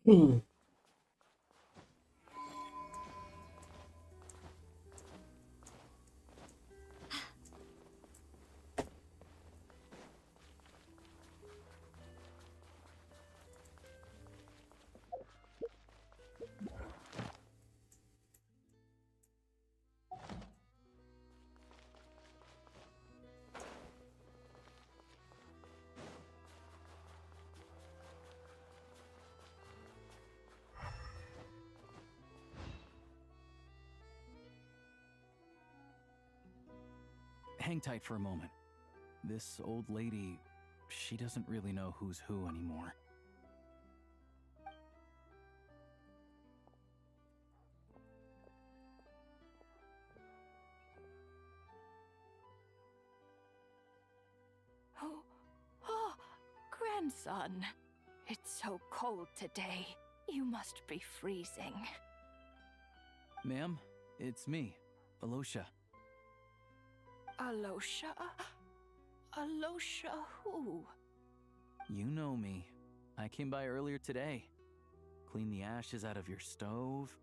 Hmm. Hang tight for a moment. This old lady, she doesn't really know who's who anymore. Oh, oh, grandson. It's so cold today. You must be freezing. Ma'am, it's me, Alosha. Alosha? Alosha who? You know me. I came by earlier today. Cleaned the ashes out of your stove,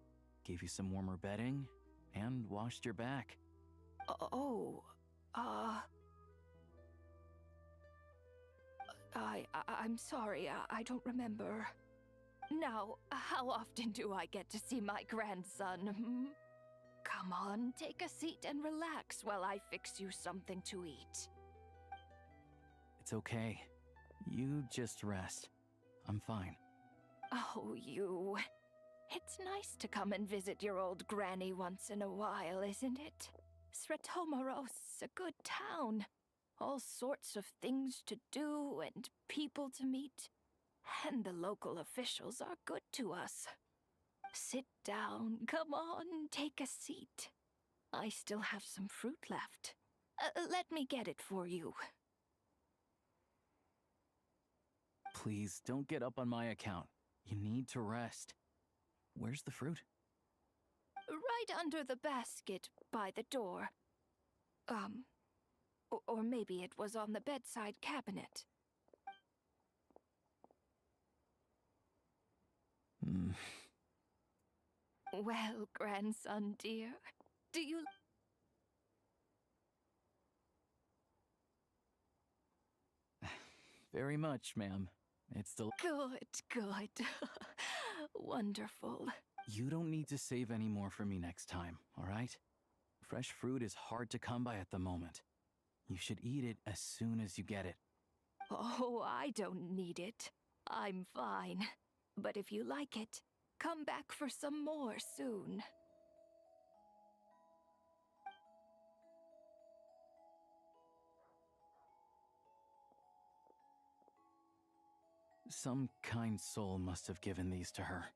gave you some warmer bedding, and washed your back. Oh, uh... I'm sorry, I don't remember. Now, how often do I get to see my grandson, hmm? Come on, take a seat and relax while I fix you something to eat. It's okay. You just rest. I'm fine. Oh, you. It's nice to come and visit your old granny once in a while, isn't it? Sretomaros, a good town. All sorts of things to do and people to meet. And the local officials are good to us. Sit down, come on, take a seat. I still have some fruit left. Let me get it for you. Please, don't get up on my account. You need to rest. Where's the fruit? Right under the basket by the door. Or maybe it was on the bedside cabinet. Hmm. Well, grandson dear, do you... Very much, ma'am. It's still. Good, good. Wonderful. You don't need to save any more for me next time, all right? Fresh fruit is hard to come by at the moment. You should eat it as soon as you get it. Oh, I don't need it. I'm fine. But if you like it, come back for some more soon. Some kind soul must have given these to her.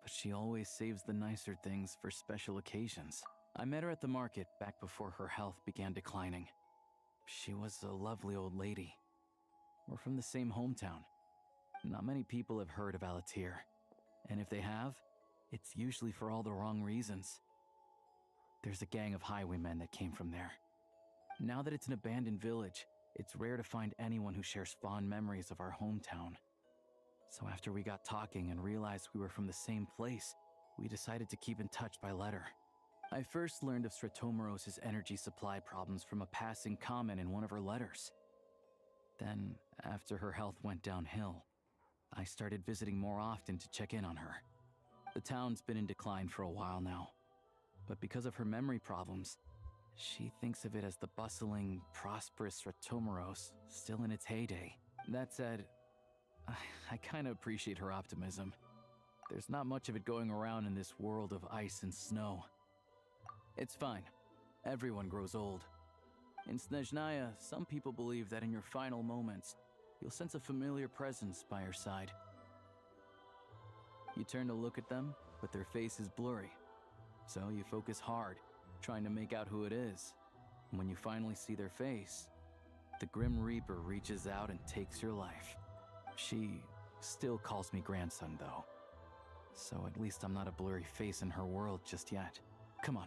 But she always saves the nicer things for special occasions. I met her at the market back before her health began declining. She was a lovely old lady. We're from the same hometown. Not many people have heard of Alatir. And if they have, it's usually for all the wrong reasons. There's a gang of highwaymen that came from there. Now that it's an abandoned village, it's rare to find anyone who shares fond memories of our hometown. So after we got talking and realized we were from the same place, we decided to keep in touch by letter. I first learned of Sretomaros' energy supply problems from a passing comment in one of her letters. Then, after her health went downhill, I started visiting more often to check in on her. The town's been in decline for a while now, but because of her memory problems, she thinks of it as the bustling, prosperous Sretomaros still in its heyday. That said, I kinda appreciate her optimism. There's not much of it going around in this world of ice and snow. It's fine. Everyone grows old. In Snezhnaya, some people believe that in your final moments, you'll sense a familiar presence by your side. You turn to look at them, but their face is blurry. So you focus hard, trying to make out who it is. And when you finally see their face, the Grim Reaper reaches out and takes your life. She still calls me grandson, though. So at least I'm not a blurry face in her world just yet. Come on,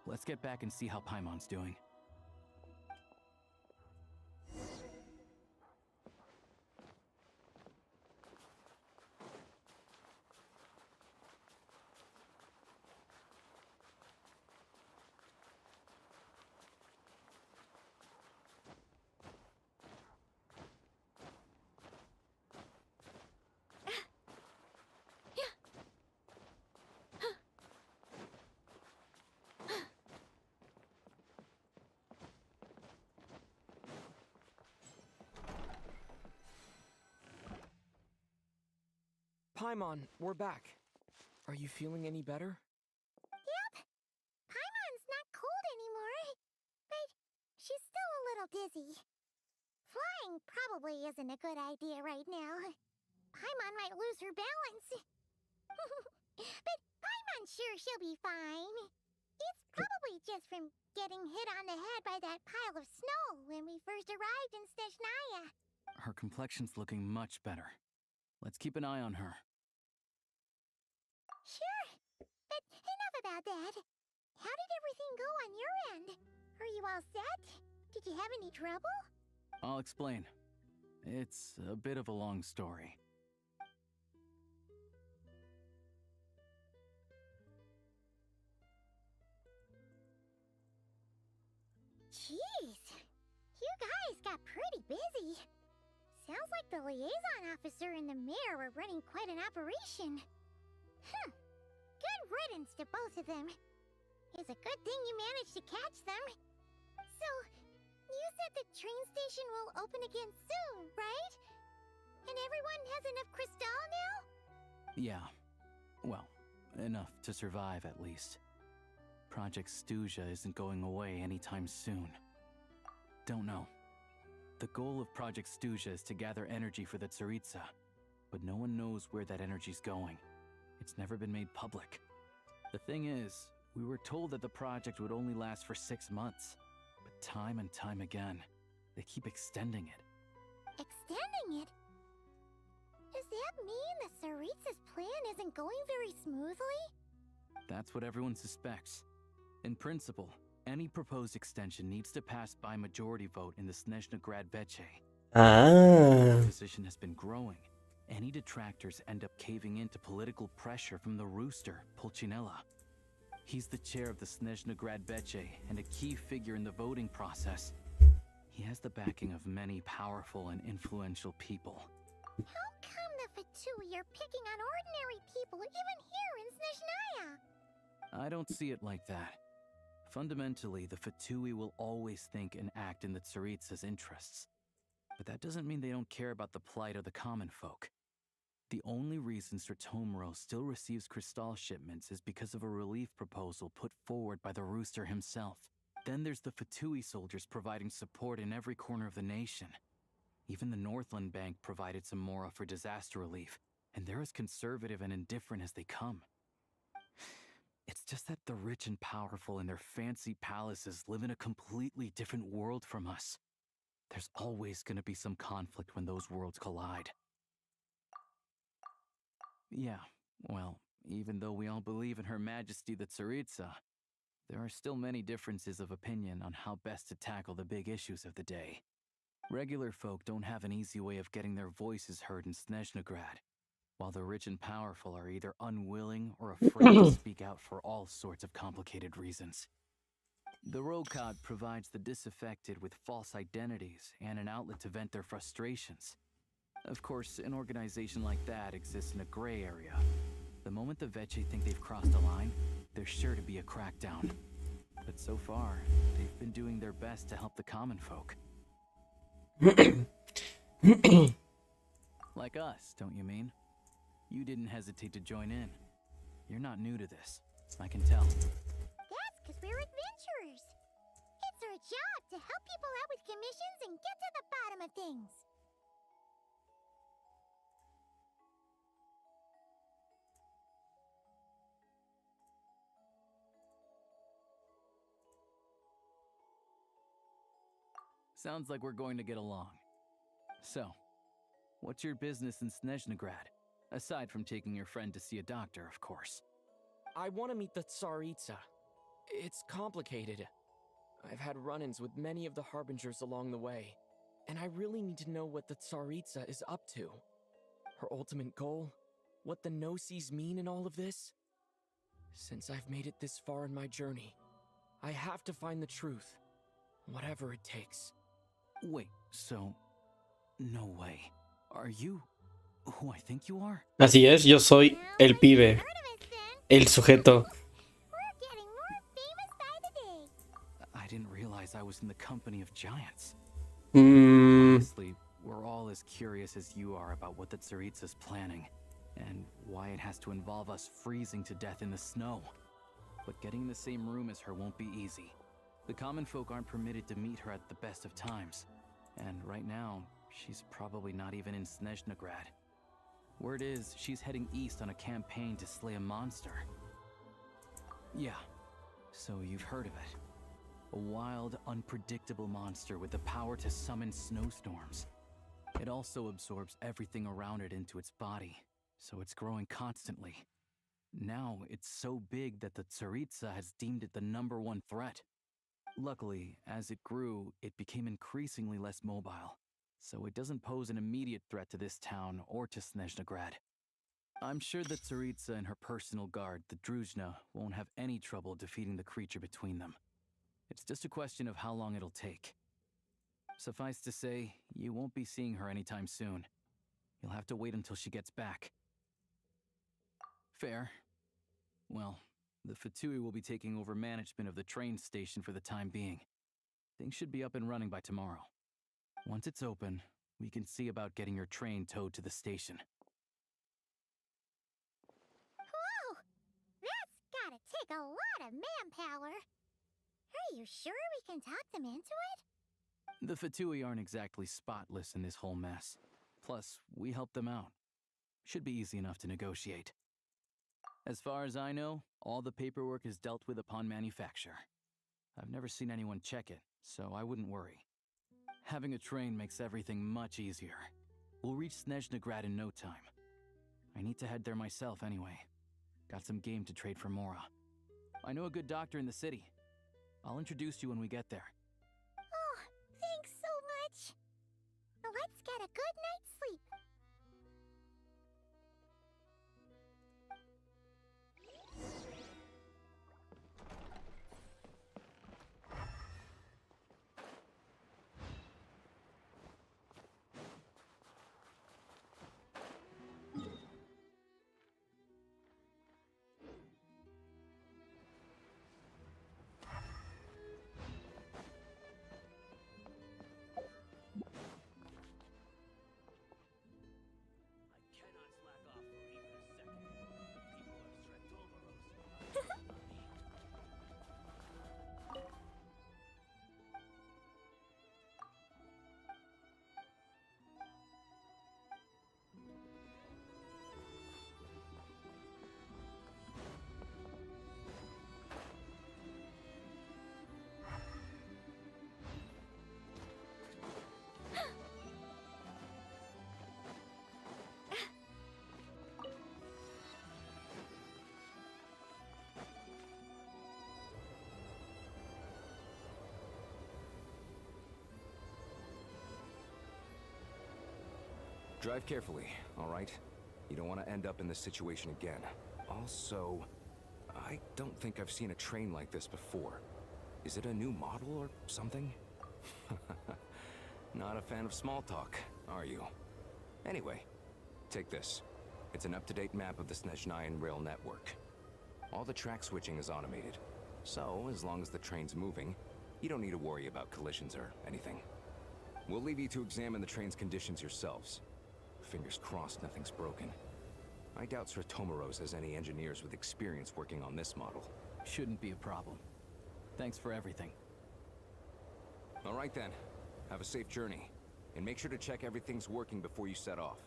let's get back and see how Paimon's doing. Paimon, we're back. Are you feeling any better? Yep. Paimon's not cold anymore, but she's still a little dizzy. Flying probably isn't a good idea right now. Paimon might lose her balance. But Paimon's sure she'll be fine. It's probably just from getting hit on the head by that pile of snow when we first arrived in Snezhnaya. Her complexion's looking much better. Let's keep an eye on her. Sure, but enough about that. How did everything go on your end? Are you all set? Did you have any trouble? I'll explain. It's a bit of a long story. Jeez, you guys got pretty busy. Sounds like the liaison officer and the mayor were running quite an operation. Good riddance to both of them. It's a good thing you managed to catch them. So, you said the train station will open again soon, right? And everyone has enough crystal now? Yeah. Well, enough to survive at least. Project Stuja isn't going away anytime soon. Don't know. The goal of Project Stuja is to gather energy for the Tsaritsa, but no one knows where that energy's going. It's never been made public. The thing is, we were told that the project would only last for 6 months, but time and time again, they keep extending it. Extending it? Does that mean the Tsaritsa's plan isn't going very smoothly? That's what everyone suspects. In principle, any proposed extension needs to pass by majority vote in the Snezhnegrad Veche. Ah. Opposition has been growing. Any detractors end up caving into political pressure from the rooster, Pulcinella. He's the chair of the Snezhnegrad Veche and a key figure in the voting process. He has the backing of many powerful and influential people. How come the Fatui are picking on ordinary people even here in Snezhnaya? I don't see it like that. Fundamentally, the Fatui will always think and act in the Tsaritsa's interests. But that doesn't mean they don't care about the plight of the common folk. The only reason Sratomiro still receives crystal shipments is because of a relief proposal put forward by the rooster himself. Then there's the Fatui soldiers providing support in every corner of the nation. Even the Northland Bank provided some mora for disaster relief, and they're as conservative and indifferent as they come. It's just that the rich and powerful in their fancy palaces live in a completely different world from us. There's always going to be some conflict when those worlds collide. Yeah, well, even though we all believe in Her Majesty the Tsaritsa, there are still many differences of opinion on how best to tackle the big issues of the day. Regular folk don't have an easy way of getting their voices heard in Snezhnegrad, while the rich and powerful are either unwilling or afraid to speak out for all sorts of complicated reasons. The Rokad provides the disaffected with false identities and an outlet to vent their frustrations. Of course, an organization like that exists in a gray area. The moment the Veche think they've crossed a line, there's sure to be a crackdown. But so far, they've been doing their best to help the common folk. Like us, don't you mean? You didn't hesitate to join in. You're not new to this, I can tell. That's because we're adventurers. It's our job to help people out with commissions and get to the bottom of things. Sounds like we're going to get along. So, what's your business in Snezhnegrad? Aside from taking your friend to see a doctor, of course. I want to meet the Tsaritsa. It's complicated. I've had run-ins with many of the Harbingers along the way, and I really need to know what the Tsaritsa is up to. Her ultimate goal, what the no-sees mean in all of this. Since I've made it this far in my journey, I have to find the truth, whatever it takes. Wait, so... No way. Are you who I think you are? Así es, yo soy el pibe, el sujeto. We're getting more famous by the day. I didn't realize I was in the company of giants. Mm, Honestly, we're all as curious as you are about what the Tsaritsa's planning. and why it has to involve us freezing to death in the snow. But getting in the same room as her won't be easy. The common folk aren't permitted to meet her at the best of times, and right now, she's probably not even in Snezhnograd. Word is, she's heading east on a campaign to slay a monster. Yeah, so you've heard of it. A wild, unpredictable monster with the power to summon snowstorms. It also absorbs everything around it into its body, so it's growing constantly. Now, it's so big that the Tsaritsa has deemed it the #1 threat. Luckily, as it grew, it became increasingly less mobile, so it doesn't pose an immediate threat to this town or to Snezhnograd. I'm sure that Tsaritsa and her personal guard, the Druzhna, won't have any trouble defeating the creature between them. It's just a question of how long it'll take. Suffice to say, you won't be seeing her anytime soon. You'll have to wait until she gets back. Fair. Well, the Fatui will be taking over management of the train station for the time being. Things should be up and running by tomorrow. Once it's open, we can see about getting your train towed to the station. Whoa! That's gotta take a lot of manpower. Are you sure we can talk them into it? The Fatui aren't exactly spotless in this whole mess. Plus, we helped them out. Should be easy enough to negotiate. As far as I know, all the paperwork is dealt with upon manufacture. I've never seen anyone check it, so I wouldn't worry. Having a train makes everything much easier. We'll reach Snezhnograd in no time. I need to head there myself anyway. Got some game to trade for Mora. I know a good doctor in the city. I'll introduce you when we get there. Oh, thanks so much. Let's get a good night's sleep. Drive carefully, all right? You don't want to end up in this situation again. Also, I don't think I've seen a train like this before. Is it a new model or something? Not a fan of small talk, are you? Anyway, take this. It's an up-to-date map of the Snezhnayan rail network. All the track switching is automated. So, as long as the train's moving, you don't need to worry about collisions or anything. We'll leave you to examine the train's conditions yourselves. Fingers crossed nothing's broken. I doubt Sratomaros has any engineers with experience working on this model. Shouldn't be a problem. Thanks for everything. All right then. Have a safe journey. And make sure to check everything's working before you set off.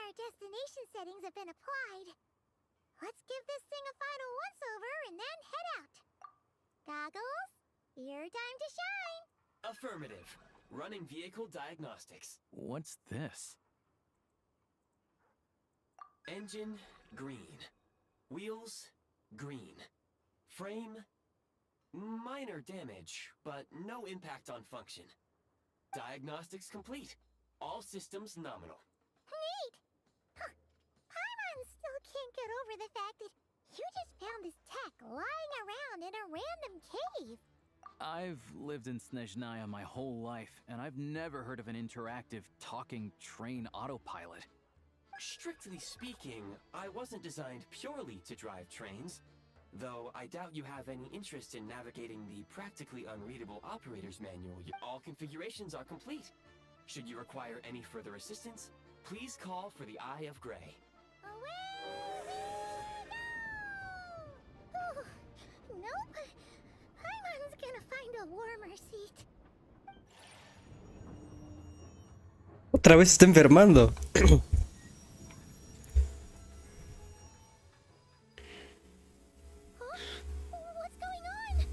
Our destination settings have been applied. Let's give this thing a final once-over and then head out. Goggles, your time to shine. Affirmative. Running vehicle diagnostics. What's this? Engine, green. Wheels, green. Frame, minor damage, but no impact on function. Diagnostics complete. All systems nominal. Neat! Huh. Paimon still can't get over the fact that you just found this tech lying around in a random cave. I've lived in Snezhnaya my whole life, and I've never heard of an interactive, talking train autopilot. Strictly speaking, I wasn't designed purely to drive trains, though I doubt you have any interest in navigating the practically unreadable operator's manual. All configurations are complete. Should you require any further assistance, please call for the Eye of Grey. Away we go! Oh, nope. Paimon's gonna find a warmer seat. Otra vez está enfermando. What's going on?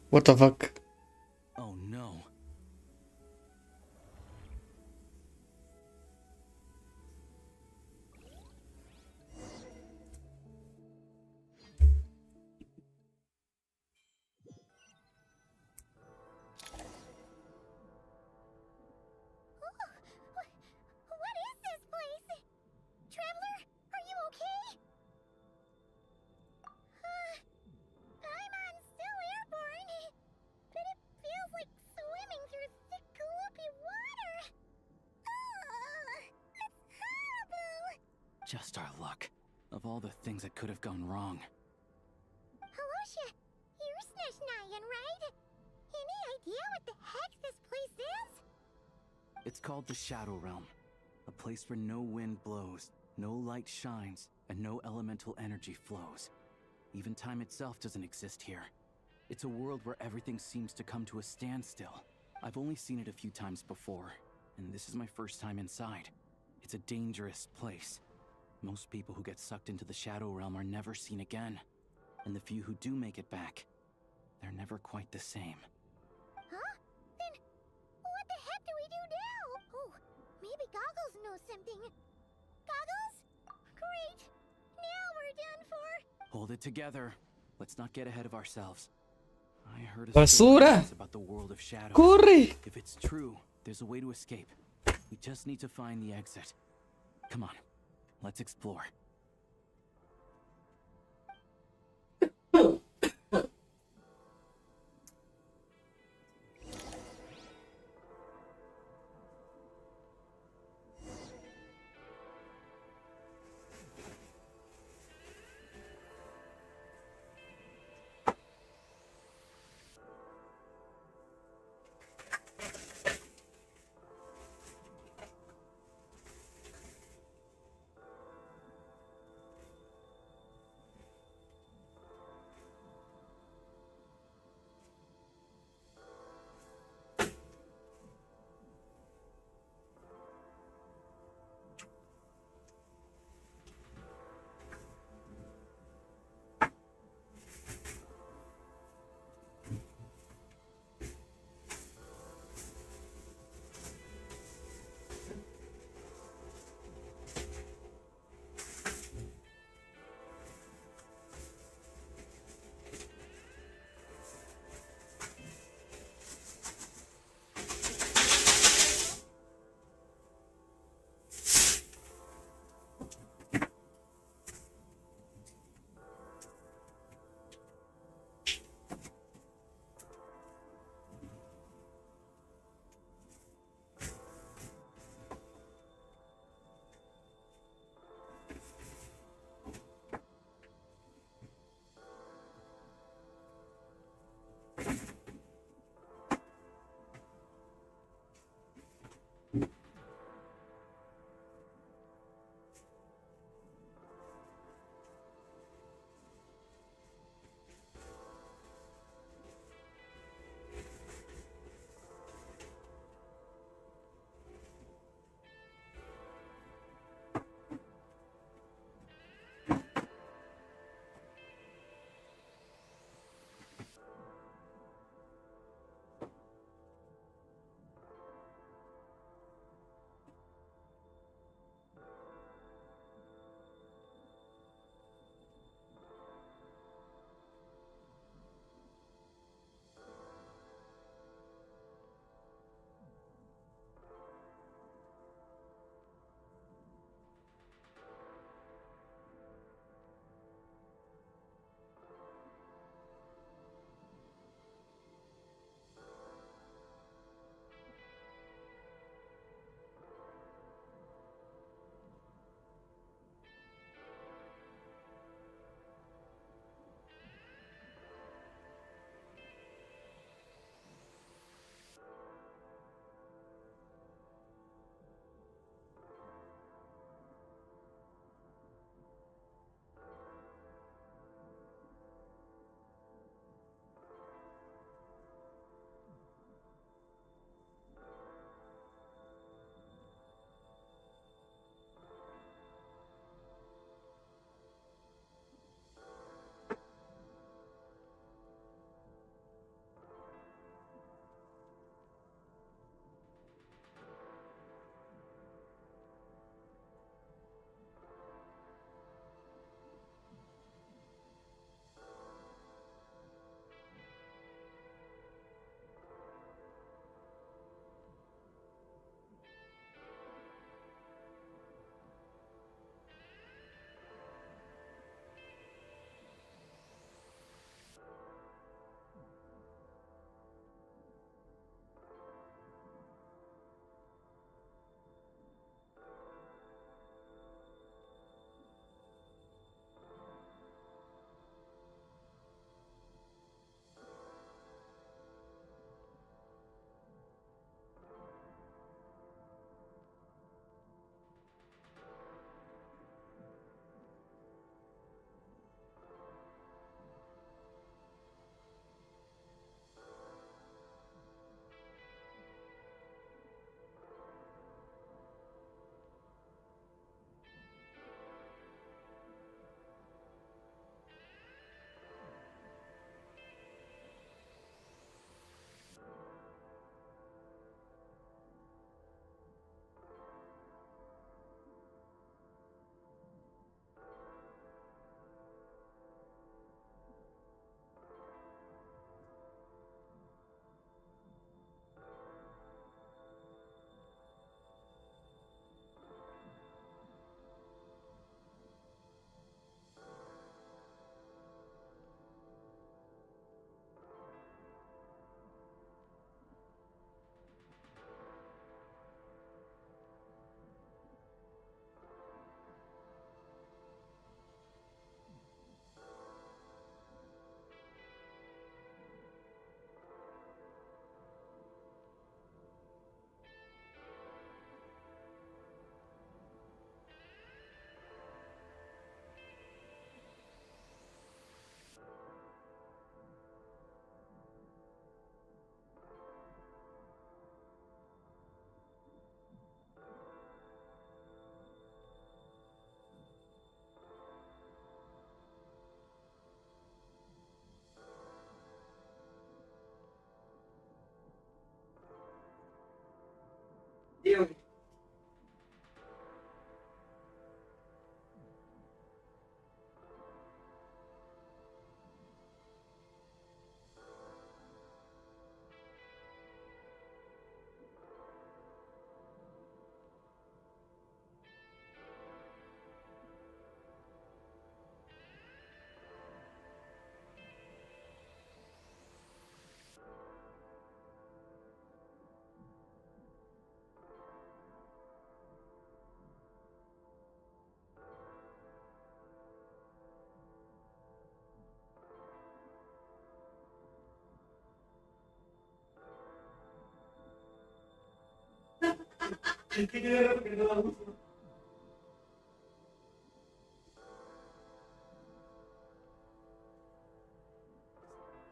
What the fuck? Oh no. What is this place? Traveler, are you okay? Paimon's still airborne, but it feels like swimming through thick, gloopy water. It's horrible. Just our luck. Of all the things that could have gone wrong. Halosha, you're Snezhnayan, right? Any idea what the heck this place is? It's called the Shadow Realm. A place where no wind blows, no light shines, and no elemental energy flows. Even time itself doesn't exist here. It's a world where everything seems to come to a standstill. I've only seen it a few times before, and this is my first time inside. It's a dangerous place. Most people who get sucked into the Shadow Realm are never seen again. And the few who do make it back, they're never quite the same. Huh? Then what the heck do we do now? Oh, maybe Goggles knows something. Goggles? Great. Now we're done for. Hold it together. Let's not get ahead of ourselves. I heard a Basura! story about the world of shadows. ¡Corre! If it's true, there's a way to escape. We just need to find the exit. Come on, let's explore.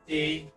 Sí.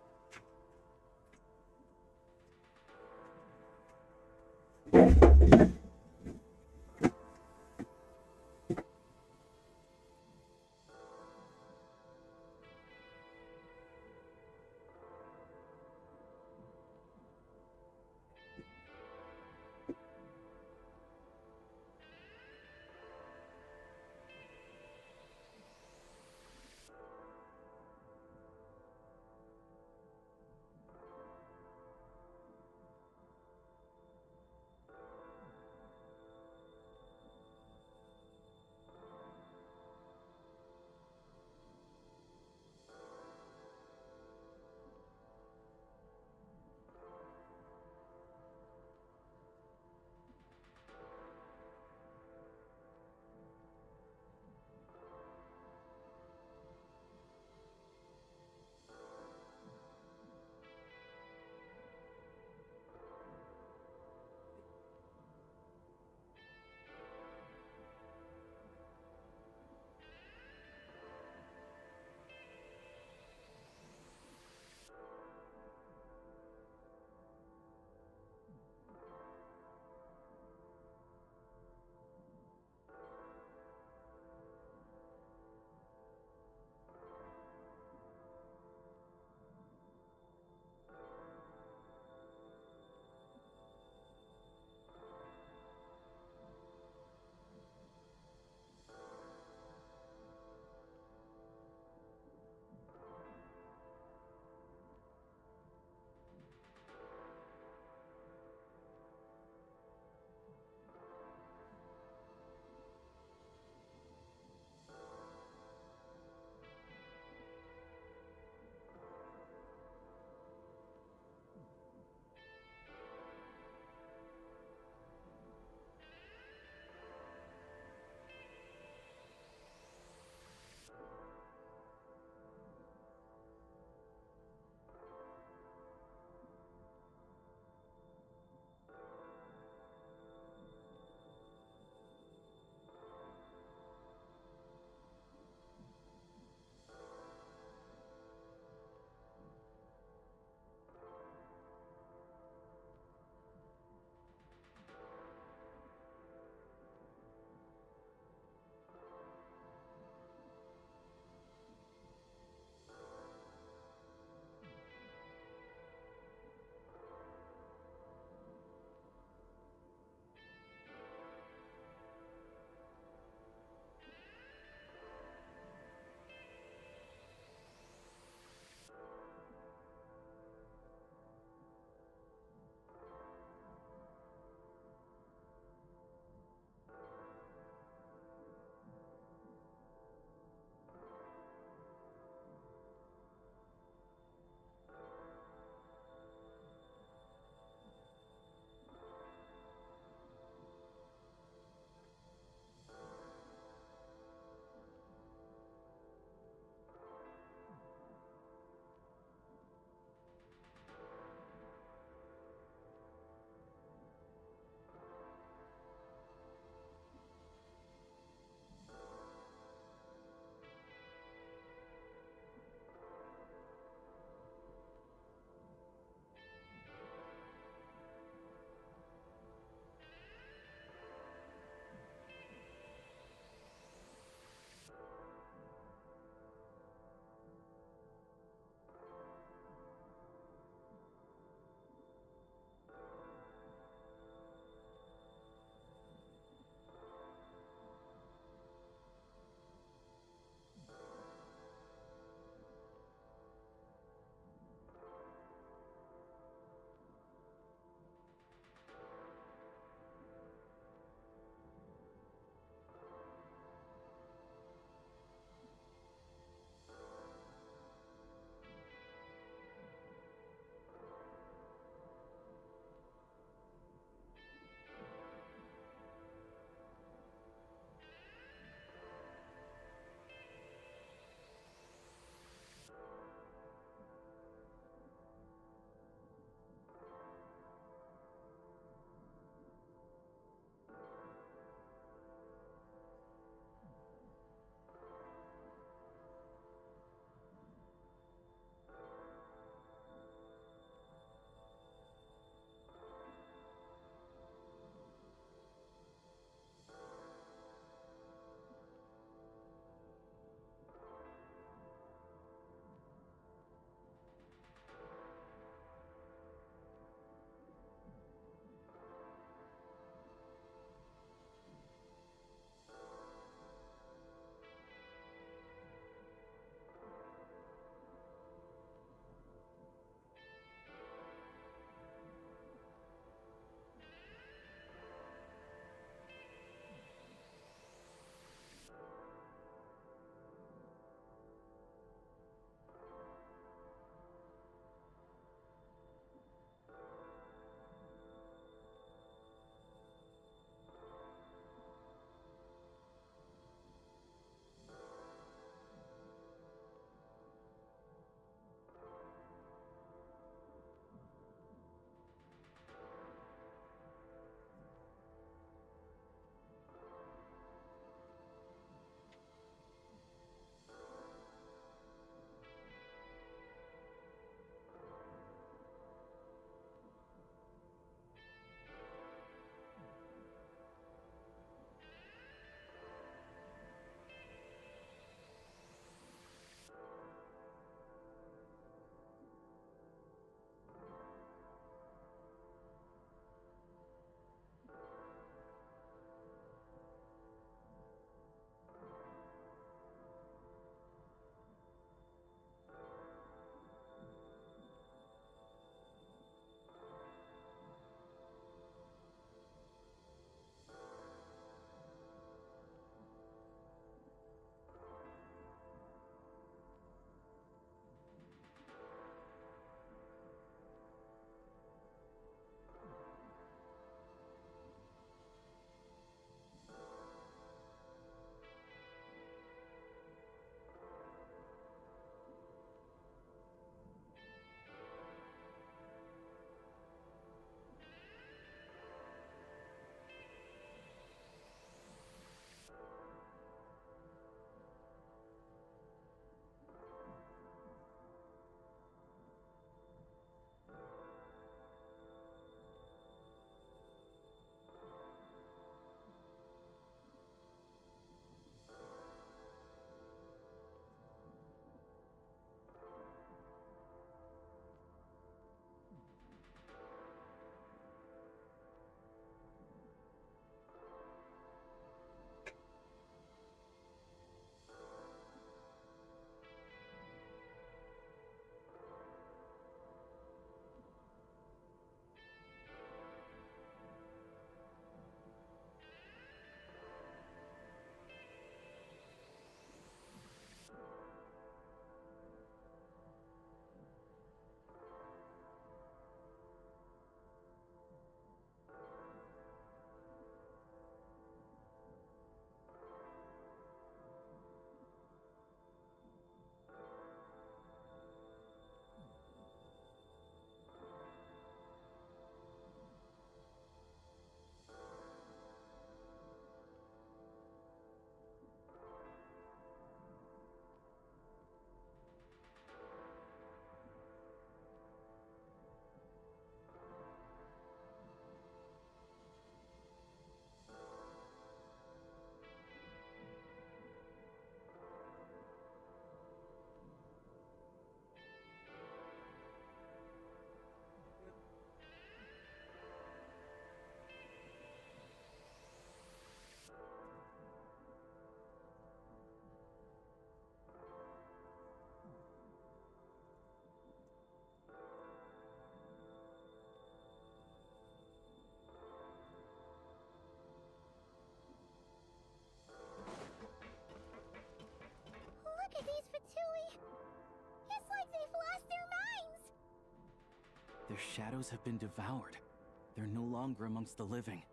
Their shadows have been devoured. They're no longer amongst the living.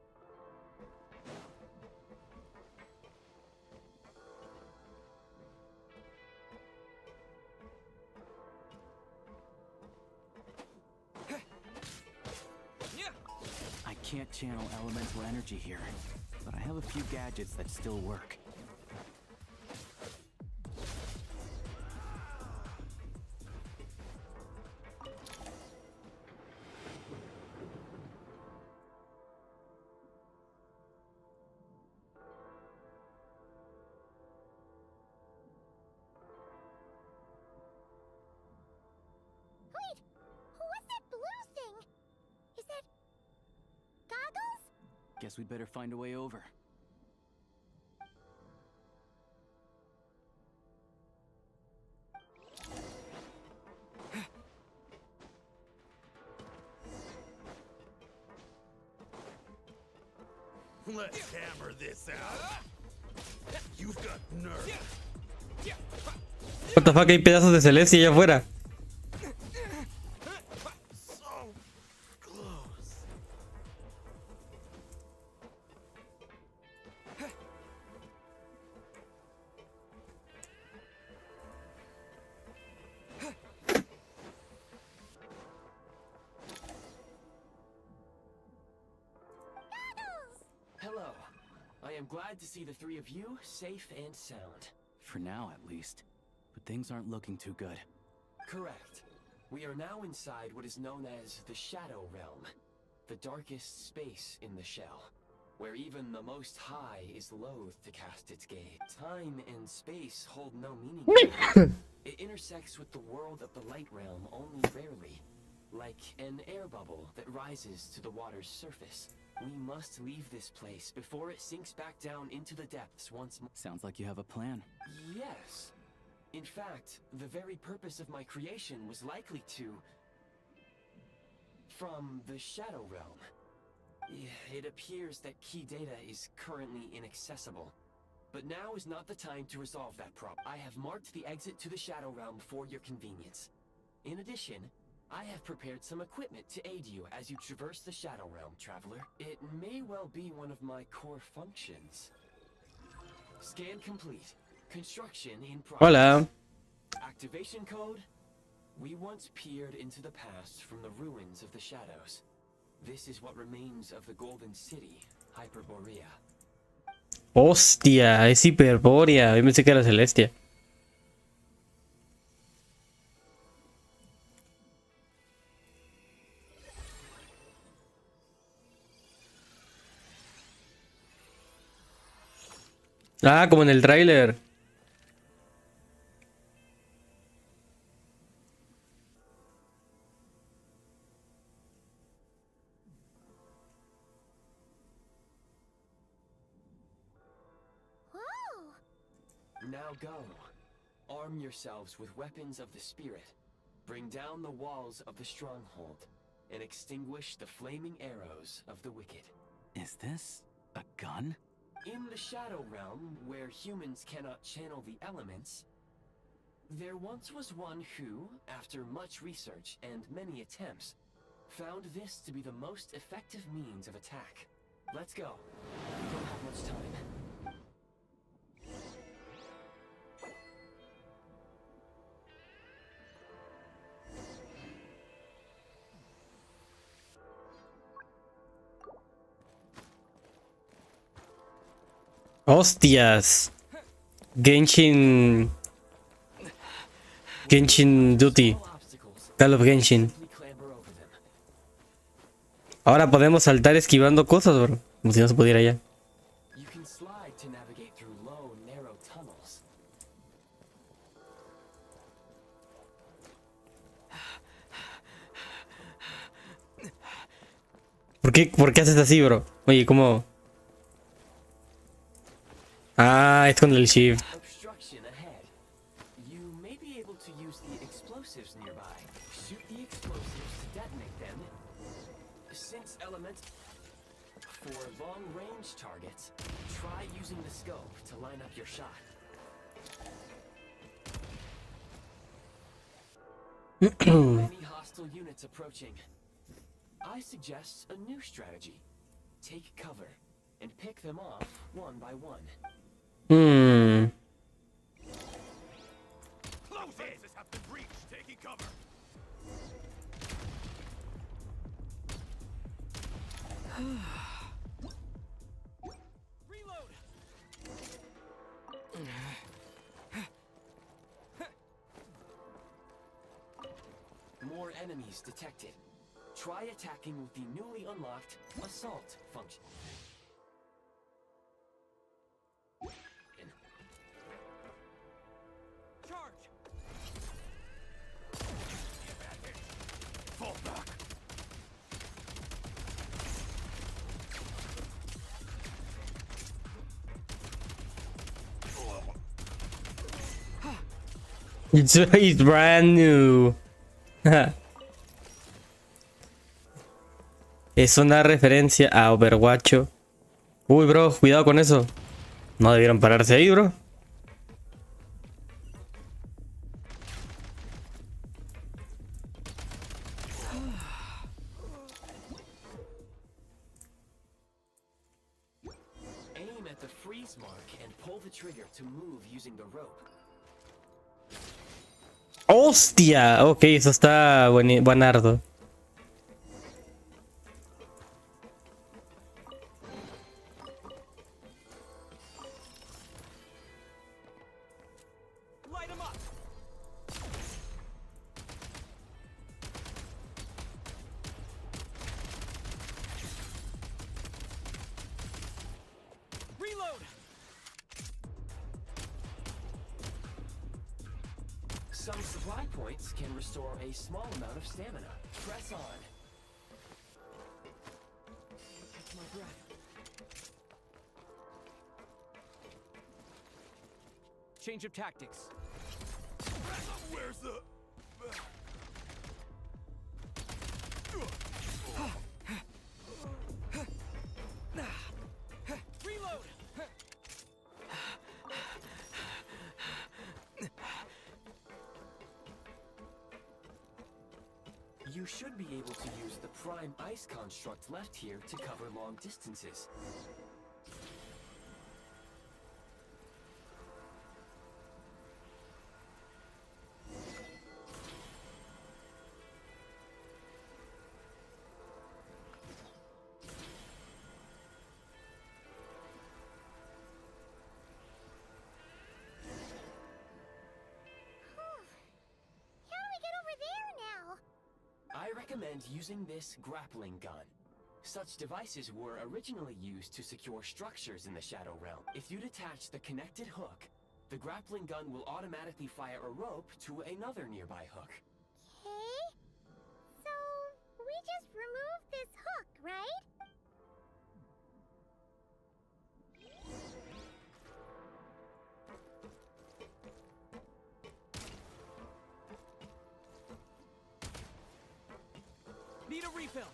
I can't channel elemental energy here, but I have a few gadgets that still work. Wait, what's that blue thing? Is that goggles? Guess we'd better find a way over. Let's hammer this out. You've got nerve. What the fuck, hay pedazos de Celestia allá afuera. So close. Hello. I am glad to see the three of you safe and sound. For now, at least. But things aren't looking too good. Correct. We are now inside what is known as the Shadow Realm, the darkest space in the shell, where even the Most High is loath to cast its gaze. Time and space hold no meaning. It intersects with the world of the Light Realm only rarely, like an air bubble that rises to the water's surface. We must leave this place before it sinks back down into the depths once more. Sounds like you have a plan. Yes. In fact, the very purpose of my creation was likely to... from the Shadow Realm. It appears that key data is currently inaccessible. But now is not the time to resolve that problem. I have marked the exit to the Shadow Realm for your convenience. In addition, I have prepared some equipment to aid you as you traverse the Shadow Realm, Traveler. It may well be one of my core functions. Scan complete. Construction in progress. Hola. Activation code. We once peered into the past from the ruins of the shadows. This is what remains of the Golden City, Hyperborea. Hostia, es Hiperbórea. Yo pensé que era Celestia. Ah, como en el tráiler. Whoa! Now go. Arm yourselves with weapons of the spirit. Bring down the walls of the stronghold and extinguish the flaming arrows of the wicked. Is this a gun? In the Shadow Realm, where humans cannot channel the elements, there once was one who, after much research and many attempts, found this to be the most effective means of attack. Let's go. We don't have much time. Hostias. Genshin Duty. Small obstacles. Call of Genshin. Simply clamber over them. Ahora podemos saltar esquivando cosas, bro. Como si no se pudiera ya. You can slide to navigate through low, narrow tunnels. ¿Por qué haces así, bro? Oye, ¿cómo? Ah, es con el shift. Obstruction ahead. You may be able to use the explosives nearby. Shoot the explosives to detonate them. Since elements for long-range targets, try using the scope to line up your shot. Many hostile units approaching. I suggest a new strategy. Take cover and pick them off one by one. Hmm. Close it! Have been breached. Taking cover. Reload! More enemies detected. Try attacking with the newly unlocked assault function. Charge! Fall back. It's brand new. Es una referencia a Overwatch. Uy, bro, cuidado con eso. No debieron pararse ahí, bro. Aim at the freeze mark and pull the trigger to move using the rope. ¡Hostia! Ok, eso está buenardo. Light 'em up! Reload! Some supply points can restore a small amount of stamina. Press on. Catch my breath. Change of tactics. Where's the... Reload! You should be able to use the prime ice construct left here to cover long distances. How do we get over there now? I recommend using this grappling gun. Such devices were originally used to secure structures in the Shadow Realm. If you detach the connected hook, the grappling gun will automatically fire a rope to another nearby hook. Okay. So, we just removed this hook, right? Need a refill!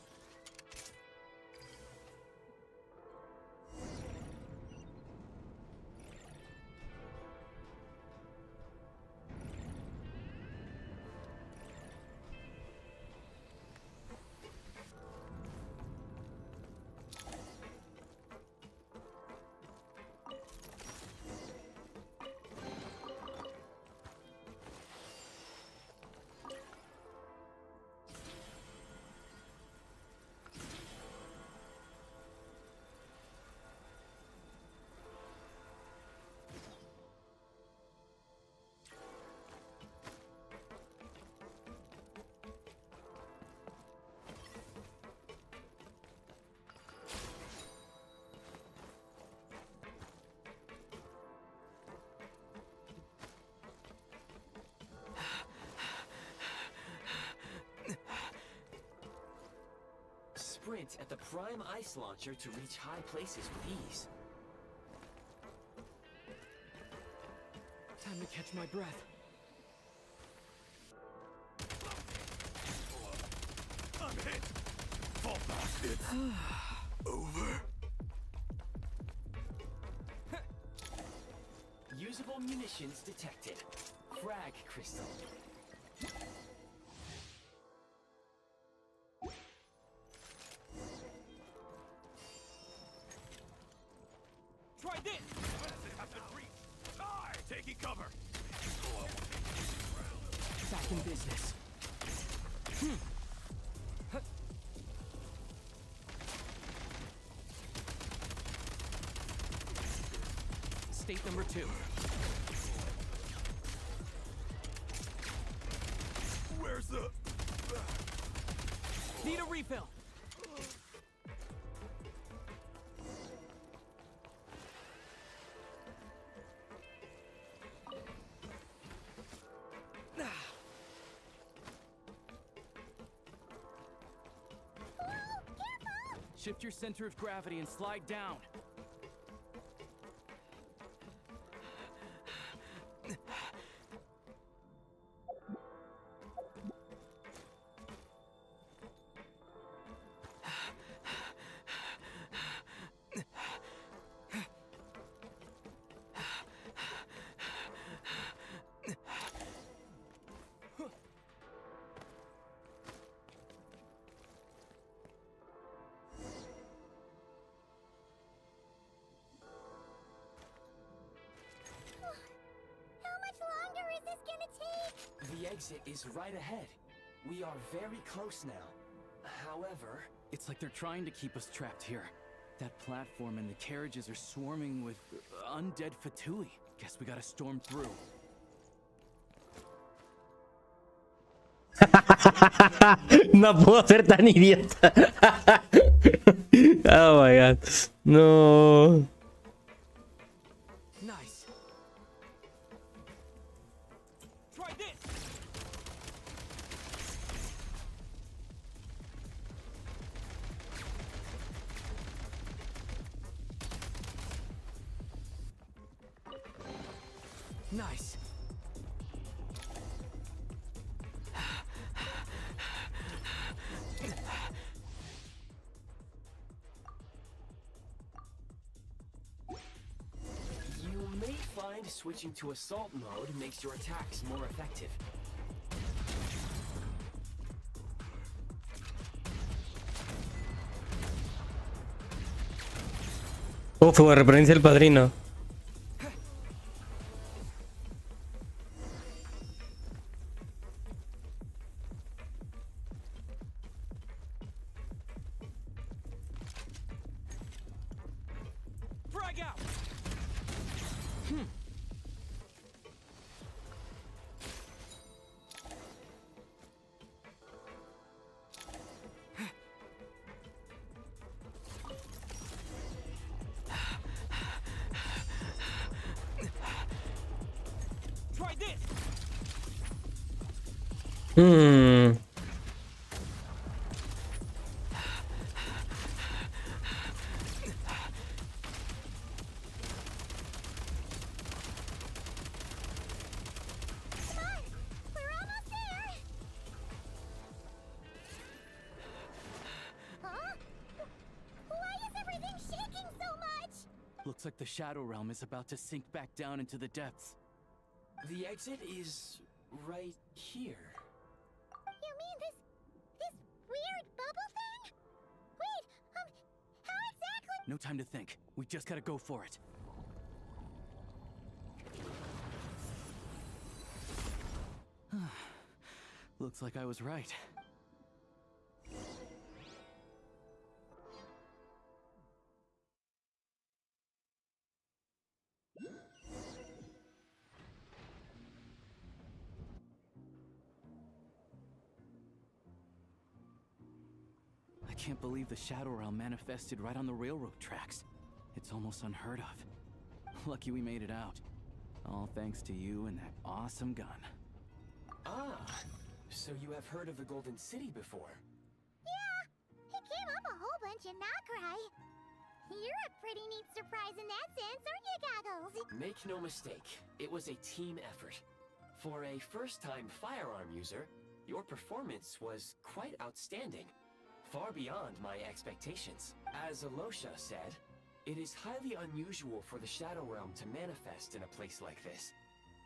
Sprint at the prime ice launcher to reach high places with ease. Time to catch my breath. I'm hit. Fall back. It's over. Usable munitions detected. Frag crystal. back in business. State number 2. Where's the... Need a refill. Shift your center of gravity and slide down. How much longer is this gonna take? The exit is right ahead. We are very close now. However, It's like they're trying to keep us trapped here. That platform and the carriages are swarming with undead Fatui. Guess we gotta storm through. No puedo ser tan idiota. Oh my god. No. Nice. Try this. Nice. you may find switching to assault mode makes your attacks more effective. Uf, referencia al padrino. Frag out. Try this. Hmm. Come on! We're almost there! Huh? Why is everything shaking so much? Looks like the Shadow Realm is about to sink back down into the depths. The exit is right here. You mean this weird bubble thing? Wait, how exactly? No time to think. We just gotta go for it. Looks like I was right. I can't believe the Shadow Realm manifested right on the railroad tracks. It's almost unheard of. Lucky we made it out. All thanks to you and that awesome gun. Ah, so you have heard of the Golden City before? Yeah, it came up a whole bunch in Nakrai. You're a pretty neat surprise in that sense, aren't you, Goggles? Make no mistake, it was a team effort. For a first-time firearm user, your performance was quite outstanding. Far beyond my expectations. As Alosha said, it is highly unusual for the Shadow Realm to manifest in a place like this.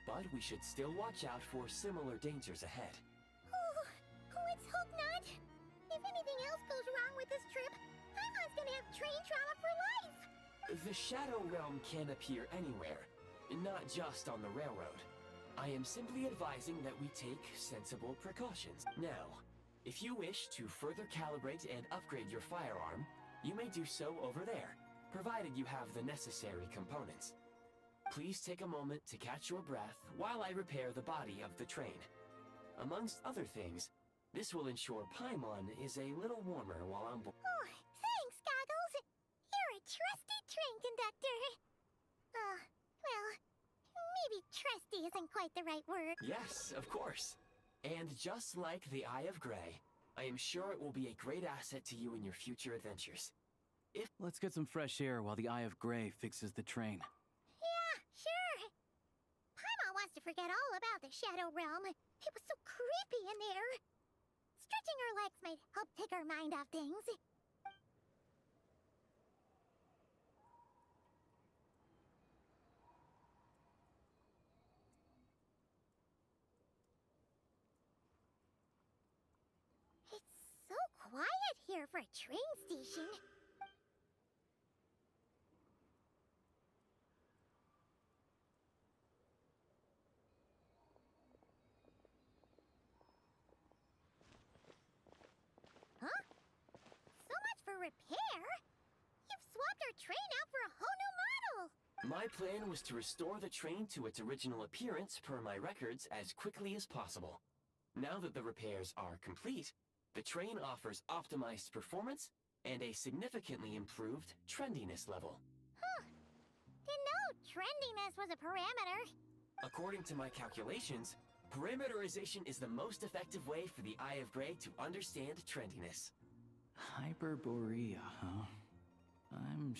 But we should still watch out for similar dangers ahead. Oh, let's hope not. If anything else goes wrong with this trip, Paimon's gonna have train trauma for life. The Shadow Realm can appear anywhere, not just on the railroad. I am simply advising that we take sensible precautions. Now, if you wish to further calibrate and upgrade your firearm, you may do so over there, provided you have the necessary components. Please take a moment to catch your breath while I repair the body of the train. Amongst other things, this will ensure Paimon is a little warmer while on board. Oh, thanks, Goggles. You're a trusty train conductor. Well, maybe trusty isn't quite the right word. Yes, of course. And just like the Eye of Grey, I am sure it will be a great asset to you in your future adventures. Let's get some fresh air while the Eye of Grey fixes the train. Yeah, sure. Paimon wants to forget all about the Shadow Realm. It was so creepy in there. Stretching her legs might help take her mind off things. It's so quiet here for a train station. Huh? So much for repair? You've swapped our train out for a whole new model! My plan was to restore the train to its original appearance per my records as quickly as possible. Now that the repairs are complete, the train offers optimized performance and a significantly improved trendiness level. Huh. Didn't know trendiness was a parameter. According to my calculations, perimeterization is the most effective way for the Eye of Grey to understand trendiness. Hyperborea, huh? I'm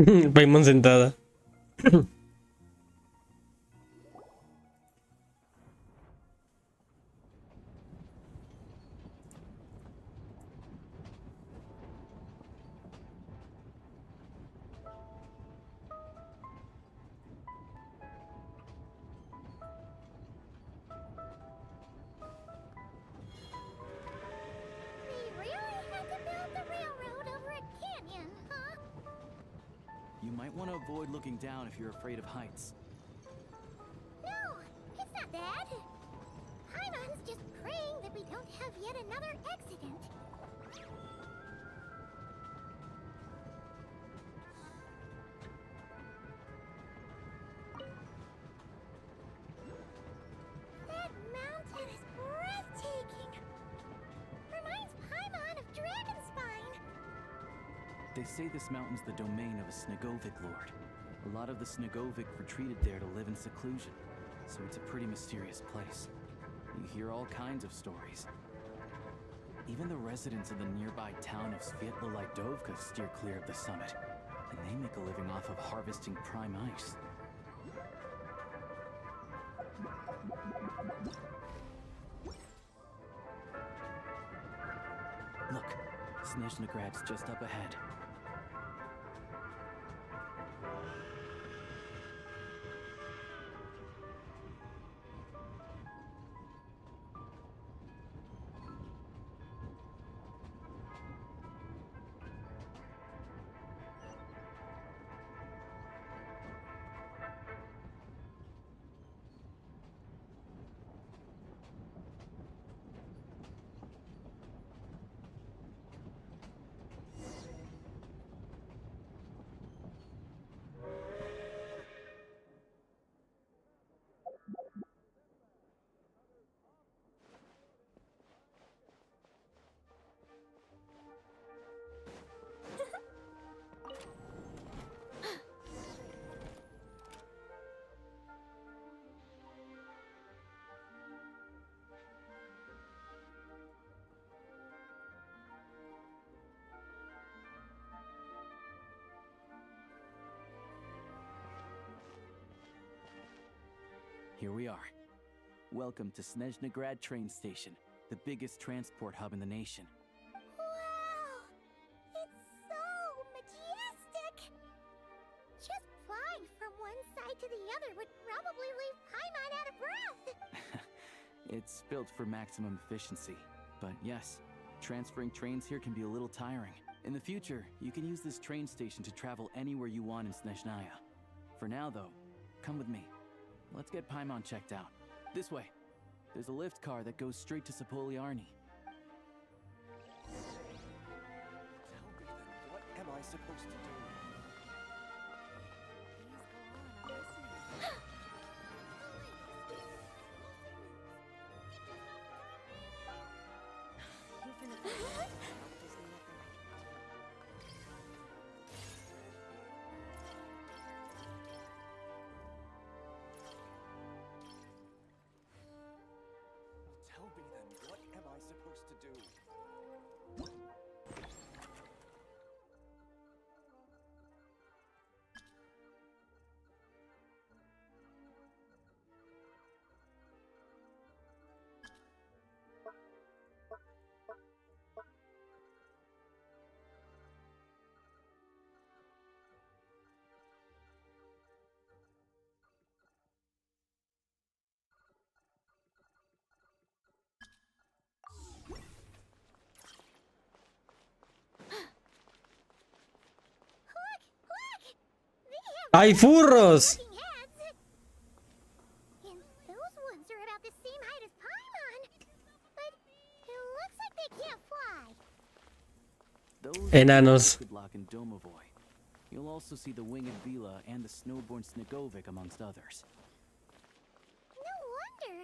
Paimon sentada. We really had to build the railroad over a canyon, huh? You might want to avoid looking down if you're afraid of heights. No, it's not that. Paimon's just praying that we don't have yet another accident. That mountain is breathtaking. Reminds Paimon of Dragonspine. They say this mountain's the domain of a Snegovic lord. A lot of the Snegovic retreated there to live in seclusion, so it's a pretty mysterious place. You hear all kinds of stories. Even the residents of the nearby town of Svietlo-Lidovka steer clear of the summit, and they make a living off of harvesting prime ice. Look, Snezhnograd's just up ahead. Here we are. Welcome to Snezhnograd train station, the biggest transport hub in the nation. Wow! It's so majestic! Just flying from one side to the other would probably leave Paimon out of breath! It's built for maximum efficiency, but yes, transferring trains here can be a little tiring. In the future, you can use this train station to travel anywhere you want in Snezhnaya. For now, though, come with me. Let's get Paimon checked out. This way. There's a lift car that goes straight to Sapoliarny. Tell me then, what am I supposed to do? Tell me then, what am I supposed to do? ¡Hay furros! Looking heads. And those ones are about the same height as Paimon. But it looks like they can't fly. Those Enanos. are Lock and Domovoy. You'll also see the winged Vila and the snowborn Snegovic, amongst others. No wonder.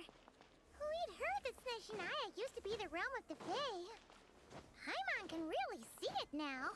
We'd heard that Snezhnaya used to be the realm of the Fae. Paimon can really see it now.